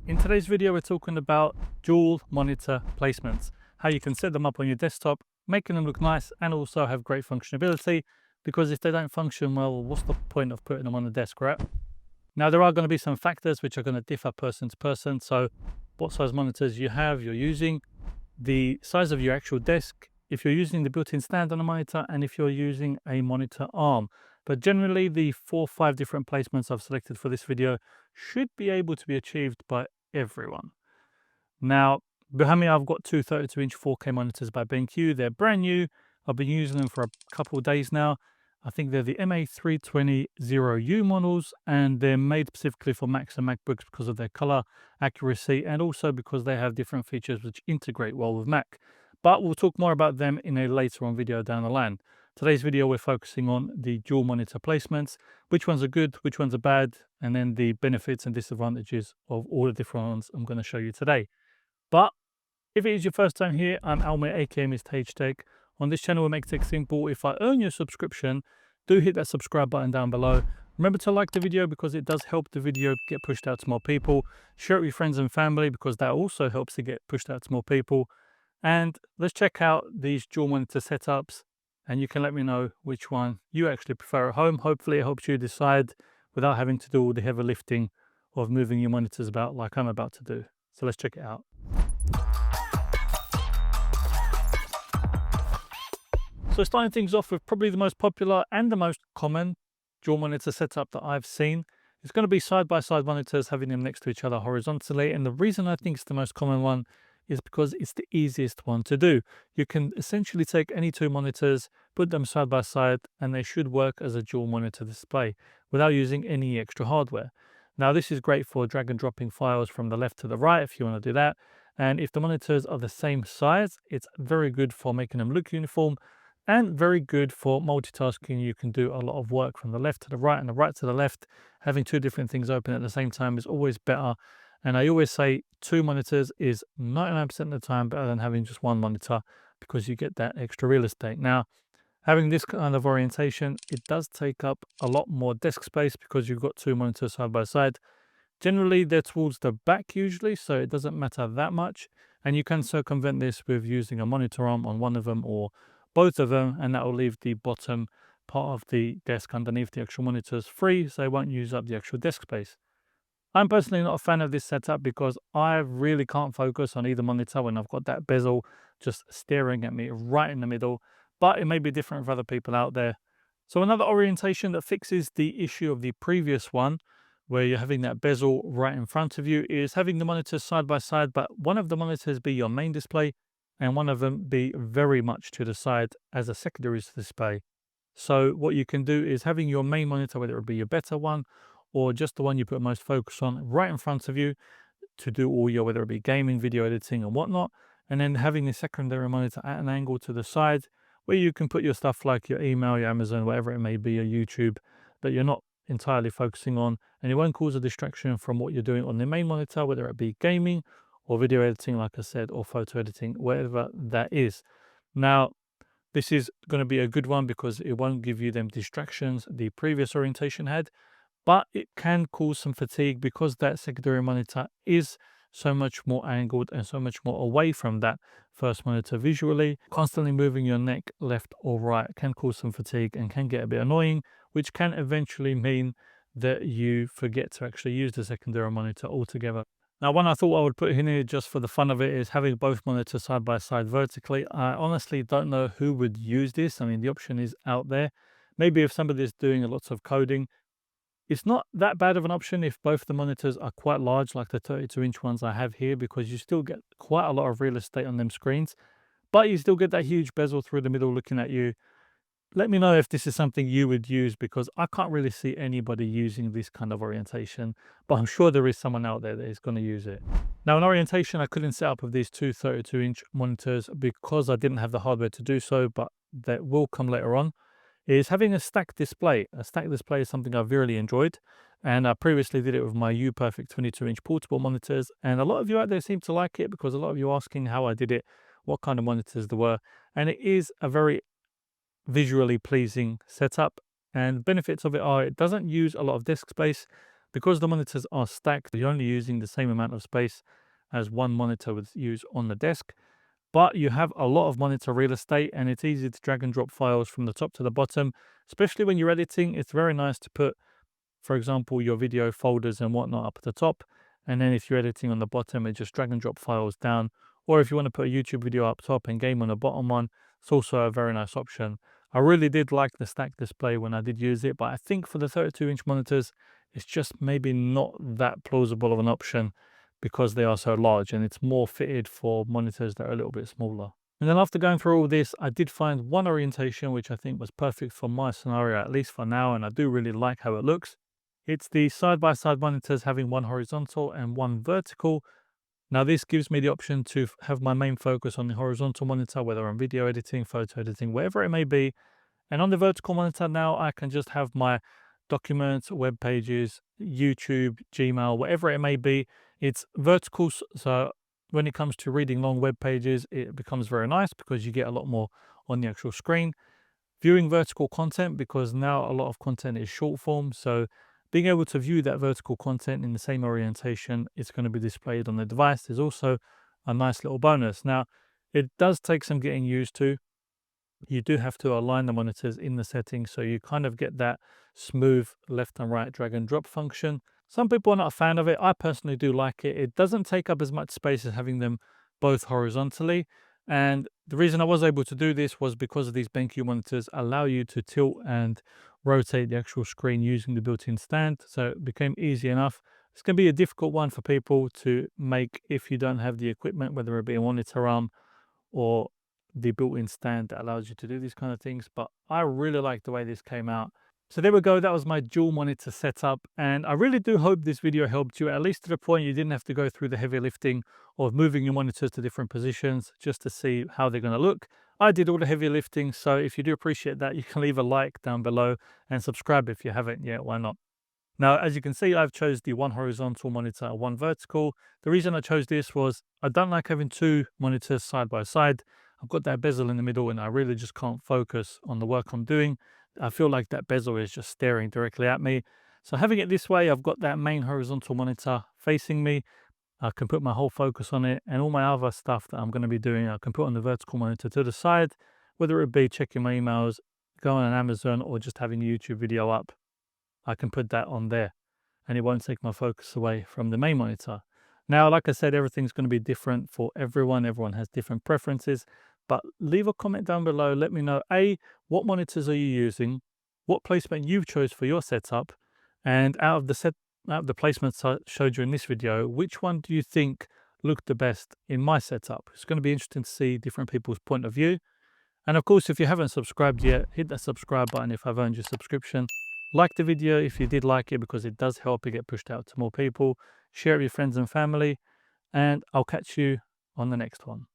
In today's video, we're talking about dual monitor placements, how you can set them up on your desktop, making them look nice and also have great functionality, because if they don't function well, what's the point of putting them on the desk, right? Now, there are going to be some factors which are going to differ person to person. So what size monitors you're using, the size of your actual desk, if you're using the built-in stand on a monitor, and if you're using a monitor arm. But generally, the 4 or 5 different placements I've selected for this video should be able to be achieved by everyone. Now, behind me, I've got two 32-inch 4K monitors by BenQ. They're brand new. I've been using them for a couple of days now. I think they're the MA320U models, and they're made specifically for Macs and MacBooks because of their color accuracy and also because they have different features which integrate well with Mac. But we'll talk more about them in a later on video down the line. Today's video, we're focusing on the dual monitor placements, which ones are good, which ones are bad, and then the benefits and disadvantages of all the different ones I'm going to show you today. But if it is your first time here, I'm Almir, aka MrHtech. On this channel, we make tech simple. If I earn your subscription, do hit that subscribe button down below. Remember to like the video because it does help the video get pushed out to more people. Share it with friends and family because that also helps it get pushed out to more people. And let's check out these dual monitor setups, and you can let me know which one you actually prefer at home. Hopefully it helps you decide without having to do all the heavy lifting of moving your monitors about like I'm about to do. So let's check it out. So starting things off with probably the most popular and the most common dual monitor setup that I've seen. It's going to be side-by-side monitors, having them next to each other horizontally. And the reason I think it's the most common one is because it's the easiest one to do. You can essentially take any two monitors, put them side by side, and they should work as a dual monitor display without using any extra hardware. Now, this is great for drag and dropping files from the left to the right if you want to do that. And if the monitors are the same size, it's very good for making them look uniform and very good for multitasking. You can do a lot of work from the left to the right and the right to the left. Having two different things open at the same time is always better. And I always say 2 monitors is 99% of the time better than having just one monitor because you get that extra real estate. Now, having this kind of orientation, it does take up a lot more desk space because you've got 2 monitors side by side. Generally, they're towards the back usually, so it doesn't matter that much. And you can circumvent this with using a monitor arm on one of them or both of them, and that will leave the bottom part of the desk underneath the actual monitors free, so it won't use up the actual desk space. I'm personally not a fan of this setup because I really can't focus on either monitor when I've got that bezel just staring at me right in the middle, but it may be different for other people out there. So another orientation that fixes the issue of the previous one, where you're having that bezel right in front of you, is having the monitors side by side, but one of the monitors be your main display and one of them be very much to the side as a secondary display. So what you can do is having your main monitor, whether it be your better one or just the one you put most focus on, right in front of you to do all your, whether it be gaming, video editing and whatnot, and then having the secondary monitor at an angle to the side where you can put your stuff like your email, your Amazon, whatever it may be, your YouTube, that you're not entirely focusing on, and it won't cause a distraction from what you're doing on the main monitor, whether it be gaming or video editing, like I said, or photo editing, whatever that is. Now, this is going to be a good one because it won't give you them distractions the previous orientation had, but it can cause some fatigue because that secondary monitor is so much more angled and so much more away from that first monitor visually. Constantly moving your neck left or right can cause some fatigue and can get a bit annoying, which can eventually mean that you forget to actually use the secondary monitor altogether. Now, one I thought I would put in here just for the fun of it is having both monitors side by side vertically. I honestly don't know who would use this. I mean, the option is out there. Maybe if somebody is doing a lot of coding, it's not that bad of an option if both the monitors are quite large, like the 32-inch ones I have here, because you still get quite a lot of real estate on them screens, but you still get that huge bezel through the middle looking at you. Let me know if this is something you would use because I can't really see anybody using this kind of orientation, but I'm sure there is someone out there that is going to use it. Now, an orientation I couldn't set up with these two 32-inch monitors because I didn't have the hardware to do so, but that will come later on, is having a stacked display. A stacked display is something I've really enjoyed, and I previously did it with my UPerfect 22-inch portable monitors, and a lot of you out there seem to like it because a lot of you asking how I did it, what kind of monitors there were, and it is a very visually pleasing setup. And benefits of it are it doesn't use a lot of disk space because the monitors are stacked, you're only using the same amount of space as one monitor would use on the desk. But you have a lot of monitor real estate and it's easy to drag and drop files from the top to the bottom, especially when you're editing. It's very nice to put, for example, your video folders and whatnot up at the top. And then if you're editing on the bottom, it just drag and drop files down. Or if you want to put a YouTube video up top and game on the bottom one, it's also a very nice option. I really did like the stack display when I did use it, but I think for the 32-inch monitors, it's just maybe not that plausible of an option because they are so large, and it's more fitted for monitors that are a little bit smaller. And then after going through all this, I did find one orientation which I think was perfect for my scenario, at least for now, and I do really like how it looks. It's the side-by-side monitors having one horizontal and one vertical. Now this gives me the option to have my main focus on the horizontal monitor, whether I'm video editing, photo editing, whatever it may be. And on the vertical monitor now, I can just have my documents, web pages, YouTube, Gmail, whatever it may be. It's vertical, so when it comes to reading long web pages, it becomes very nice because you get a lot more on the actual screen. Viewing vertical content, because now a lot of content is short form, so being able to view that vertical content in the same orientation, it's going to be displayed on the device, is also a nice little bonus. Now, it does take some getting used to. You do have to align the monitors in the settings, so you kind of get that smooth left and right drag and drop function. Some people are not a fan of it. I personally do like it. It doesn't take up as much space as having them both horizontally. And the reason I was able to do this was because of these BenQ monitors allow you to tilt and rotate the actual screen using the built-in stand. So it became easy enough. It's going to be a difficult one for people to make if you don't have the equipment, whether it be a monitor arm or the built-in stand that allows you to do these kind of things. But I really like the way this came out. So there we go, that was my dual monitor setup, and I really do hope this video helped you, at least to the point you didn't have to go through the heavy lifting of moving your monitors to different positions just to see how they're going to look. I did all the heavy lifting, so if you do appreciate that, you can leave a like down below and subscribe if you haven't yet, why not? Now, as you can see, I've chose the one horizontal monitor and one vertical. The reason I chose this was I don't like having two monitors side by side. I've got that bezel in the middle and I really just can't focus on the work I'm doing. I feel like that bezel is just staring directly at me. So having it this way, I've got that main horizontal monitor facing me. I can put my whole focus on it, and all my other stuff that I'm going to be doing, I can put on the vertical monitor to the side, whether it be checking my emails, going on Amazon, or just having a YouTube video up. I can put that on there and it won't take my focus away from the main monitor. Now, like I said, everything's going to be different for everyone. Everyone has different preferences, but leave a comment down below. Let me know, A, what monitors are you using? What placement you chose for your setup? And out of the placements I showed you in this video, which one do you think looked the best in my setup? It's going to be interesting to see different people's point of view. And of course, if you haven't subscribed yet, hit that subscribe button if I've earned your subscription. Like the video if you did like it, because it does help it get pushed out to more people. Share it with your friends and family, and I'll catch you on the next one.